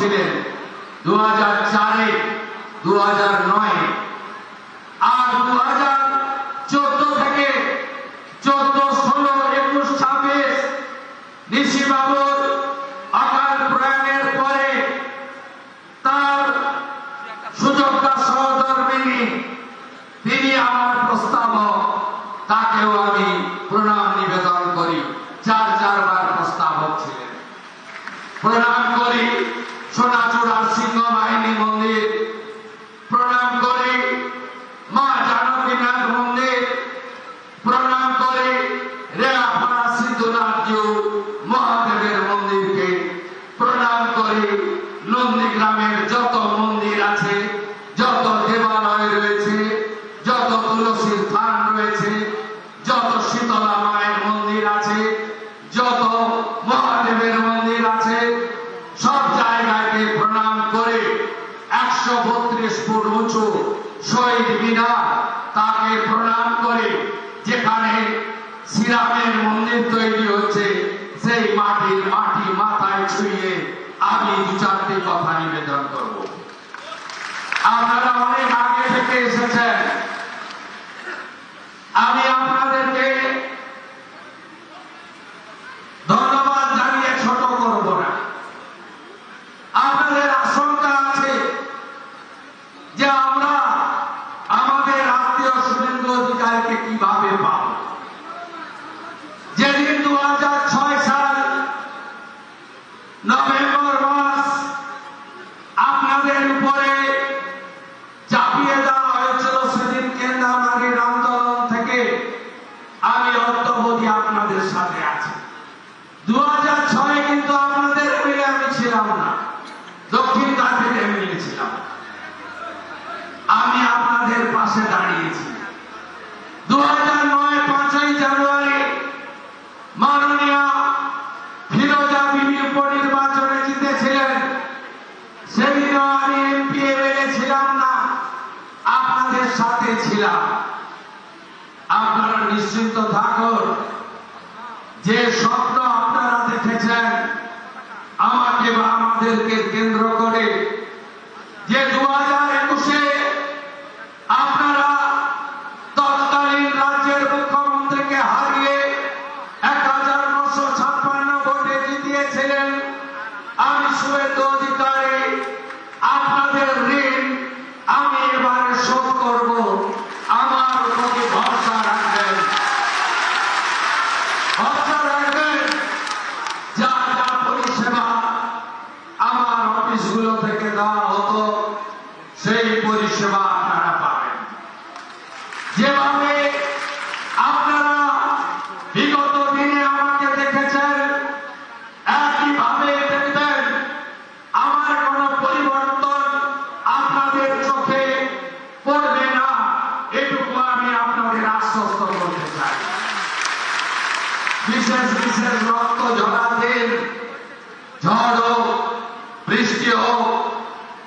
ছিলেন 2004-এ, 2009-এ, আর 2014 থেকে 14, 16, 21, 26 নিশি বাবুর অকাল প্রয়াণের পরে তার সুযোগ্য সহধর্মিনী তিনি আমার প্রস্তাবক, তাকেও আমি প্রণাম নিবেদন করি। 4 বার প্রস্তাবক ছিলেন। প্রণাম করি সোনাচূড়ার সিংহ বাহিনী মন্দির, প্রণাম করি মা জানকীনাথ মন্দির, প্রণাম করি রেয়াপাড়া সিদ্ধনাথ মহাদেবের মন্দিরকে, প্রণাম করি নন্দীগ্রামের যত মন্দির আছে, যত দেবালয় রয়েছে, যত তুলসীর থান রয়েছে, যত শীতলা মায়ের মন্দির আছে, যত মহাদেবের মন্দির আছে, সব জায়গাকে প্রণাম করে 132 ফুট উঁচু শহীদ মিনার তাকে প্রণাম করে যেখানে শ্রীরামের মন্দির তৈরি হচ্ছে সেই মাটি মাথায় ছুঁয়ে আমি 2-4টি কথা নিবেদন করব। আপনারা অনেক আগে থেকে এসেছেন, আমি আপনাদেরকে ধন্যবাদ জানিয়ে ছোট করব না। আপনাদের আশঙ্কা আছে যে আমরা আমাদের আত্মীয় শুভেন্দু অধিকারীকে কিভাবে পাব। যেদিন 2006 সাল নভেম্বর মাস আপনাদের উপরে চাপিয়ে দেওয়া হয়েছিল, সেদিন কেন্দ্রমার্গের আন্দোলন থেকে আমি অদ্যাবধি আপনাদের সাথে আছি। 2006-এ কিন্তু আপনাদের মিলে আমি ছিলাম না, দক্ষিণ কাঠের এমএলএ ছিলাম। আমি আপনাদের পাশে দাঁড়িয়েছি। 2009 5ই জানুয়ারি মাননীয় ফিরোজা বিবি উপনির্বাচনে জিতেছিলেন। সেদিনও আমি এমপি এমএলএ ছিলাম না, আপনাদের সাথে ছিলাম। আপনারা নিশ্চিন্ত থাকুন, যে স্বপ্ন আপনারা দেখেছেন আমাকে বা আমাদেরকে কেন্দ্র করে, যে 2021-এ আপনারা তৎকালীন রাজ্যের মুখ্যমন্ত্রীকে হারিয়ে 1956 ভোটে জিতিয়েছিলেন, আমি শুভেন্দু অধিকারী আপনাদের ঋণ আমি এবারে শোধ করব। আমার প্রতি ভরসা রাখবেন, ভরসা রাখবেন। যা যা পরিষেবা আমার অফিসগুলো থেকে দেওয়া হতো সেই পরিষেবা আপনারা পাবেন। যেভাবে আপনারা বিগত দিনে আমাকে দেখেছেন, একইভাবে দেখবেন। আমার কোন পরিবর্তন আপনাদের চোখে পড়বে না, এটুকু আমি আপনাদের আশ্বস্ত করতে চাই। বিশেষ বিশেষ রক্ত ঝরা দিন, ঝড় হোক, বৃষ্টি হোক,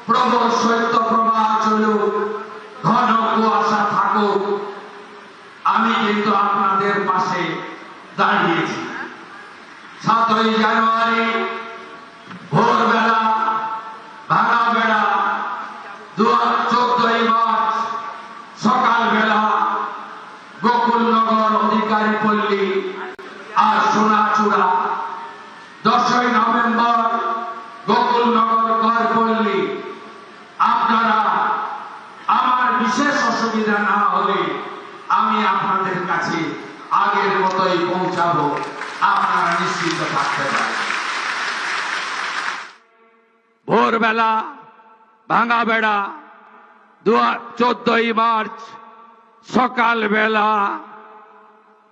প্রবল শৈত্য প্রবাহ চলুক, ঘন কুয়াশা থাকুক, আমি কিন্তু আপনাদের পাশে দাঁড়িয়েছি। 7ই জানুয়ারি ভোরবেলা ভাঙাবেড়া, 14ই মার্চ সকালবেলা গোকুলনগর, অধিকারী পল্লী আর সোনাচূড়া, 10ই নভেম্বর গোকুলনগর, করপল্লী। আপনারা আমার বিশেষ অসুবিধা না হলে আমি আপনাদের কাছে আগের মতোই পৌঁছাবো, আপনারা নিশ্চিন্ত থাকতে পারেন। ভোরবেলা ভাঙাবেড়া, 14ই মার্চ সকালবেলা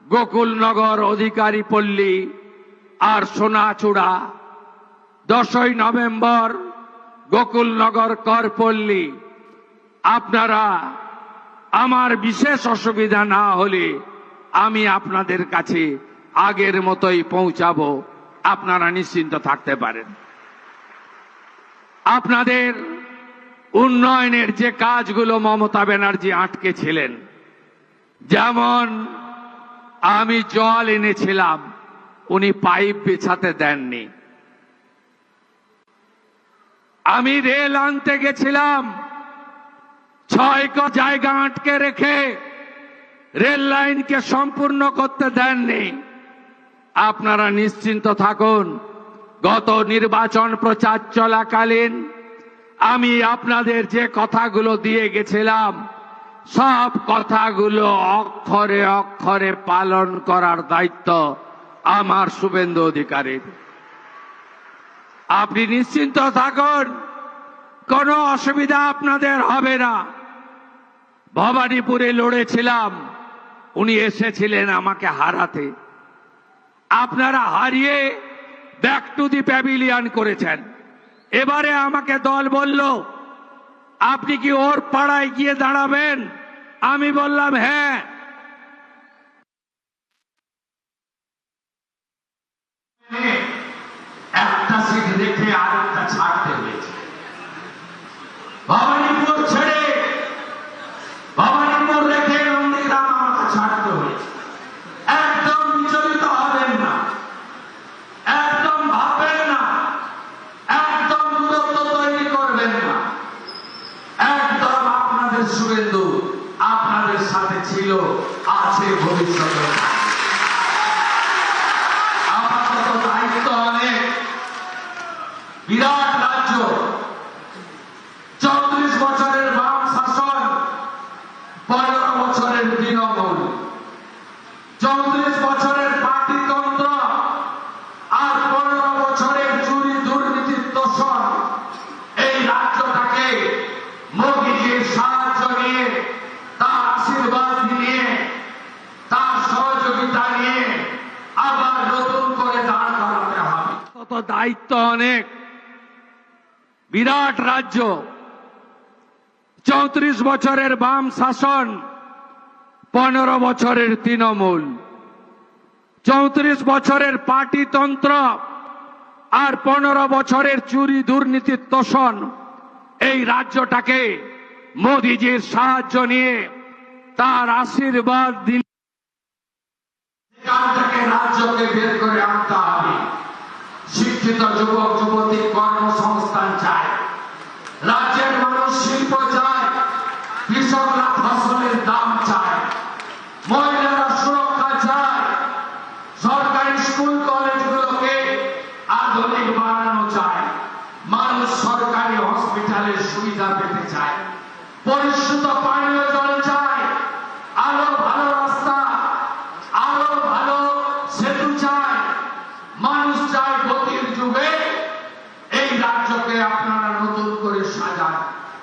গোকুলনগর, অধিকারী পল্লী আর সোনাচূড়া, 10ই নভেম্বর গোকুলনগর, করপল্লী। আপনারা আমার বিশেষ অসুবিধা না হলে আমি আপনাদের কাছে আগের মতোই পৌঁছাবো, আপনারা নিশ্চিন্ত থাকতে পারেন। আপনাদের উন্নয়নের যে কাজগুলো মমতা ব্যানার্জি আটকে ছিলেন, যেমন আমি জল এনেছিলাম, উনি পাইপ বিছাতে দেননি। আমি রেল আনতে গেছিলাম, 6 জায়গা আটকে রেখে রেল লাইনকে সম্পূর্ণ করতে দেননি। আপনারা নিশ্চিন্ত থাকুন, গত নির্বাচন প্রচার চলাকালীন আমি আপনাদের যে কথাগুলো দিয়ে গেছিলাম সব কথাগুলো অক্ষরে অক্ষরে পালন করার দায়িত্ব আমার শুভেন্দু অধিকারীর। আপনি নিশ্চিন্ত থাকুন, কোনো অসুবিধা আপনাদের হবে না। ভবানীপুরে লড়েছিলাম, উনি এসেছিলেন আমাকে হারাতে। আপনারা হারিয়ে ব্যাক টু দি প্যাভিলিয়ন করেছেন। এবারে আমাকে দল বলল, আপনি কি ওর পাড়ায় গিয়ে দাঁড়াবেন? আমি বললাম হ্যাঁ। একটা সিট রেখে আরেকটা ছাড়তে হয়েছে। ভবানীপুর ছেড়ে ভবানীপুর রেখে নন্দীগ্রাম আমাকে ছাড়তে হয়েছে। একদম বিচলিত হবেন না, একদম ভাববেন না, একদম দূরত্ব তৈরি করবেন না। একদম আপনাদের শুভেন্দু আপনাদের সাথে ছিল, আছে, ভবিষ্যতে আপাতত দায়িত্ব অনেক। বিরাট রাজ্য, 34 বছরের বাম শাসন, 15 বছরের তৃণমূল, 34 বছরের পার্টিতন্ত্র আর 15 বছরের চুরি দুর্নীতির তোষণ। এই রাজ্যটাকে মোদীজির সাহায্য নিয়ে, তার আশীর্বাদ নিয়ে, তার সহযোগিতা নিয়ে আবার নতুন করে দাঁড় করাতে হবে। কত দায়িত্ব অনেক। বিরাট রাজ্য, 34 বছরের বাম শাসন, 15 বছরের তৃণমূল, 34 বছরের পার্টিতন্ত্র আর 15 বছরের চুরি দুর্নীতির তোষণ। এই রাজ্যটাকে মোদিজির সাহায্য নিয়ে, তার আশীর্বাদ দিন এখান থেকে রাজ্যকে বের করে আনতে হবে। শিক্ষিত যুবক যুবতী কর্মসংস্থান চায়, রাজ্যের মানুষ শিল্প চায়, কৃষকরা ফসলের দাম চায়, মহিলারা সুরক্ষা চায়, সরকারি স্কুল কলেজগুলোকে আধুনিক বানানো চায়, মানুষ সরকারি হসপিটালের সুবিধা পেতে চায়, পরিশুদ্ধ পানীয় জল চায়,